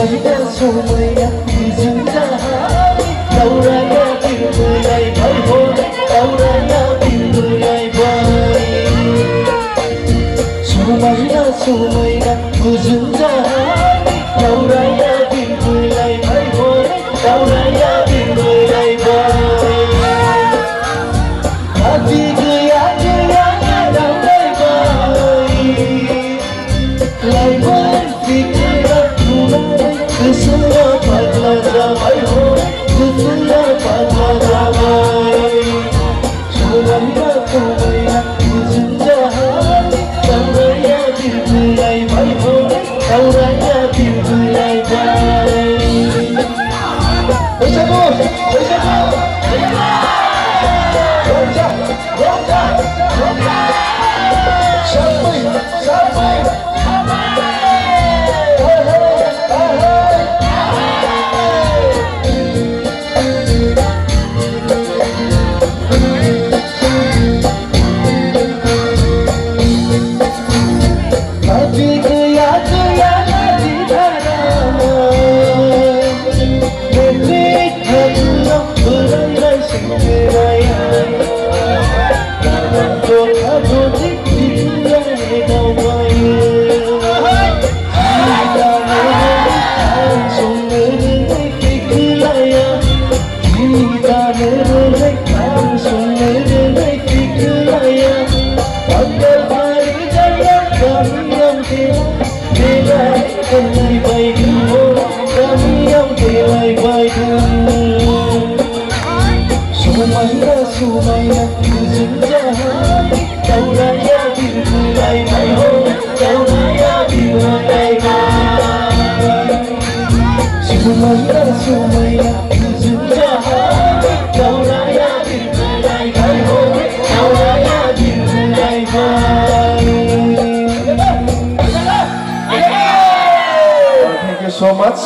Sumayda sumaya yüzünde hali Davraya bir duyay bay hoy Davraya bir duyay bay Sumayda sumaya yüzünde hali Davraya bir duyay bay hoy Davraya bir duyay bay Hadi gıya gıya davray bay Lay bay fikra tunay Kısımda patladı bay hoy Kısımda patladı bay Sumayda sumaya yüzünde hali Davraya bir duyay bay hoy Davraya bir duyay bay Hoşça kal! Hoşça kal! Hoşça! Hoşça! Hoşça! Şarpay! Şarpay! Hadi gıya gıya hadi dayanam Bebek tadına bırakay şimdi ayay Doka dodik dinlere davayım Gidanırım sonlarını fikraya Gidanırım sonlarını fikraya Bakar haricaya kamiyam Delay delay baydum Kamiyam delay baydum Sumayda Sumayda yüzünde hali Davraya bir duyay bay hoy Davraya bir duyay bay Sumayda Sumayda yüzünde hali Davraya bir duyay bay hoy Davraya bir duyay bay Thank you so much.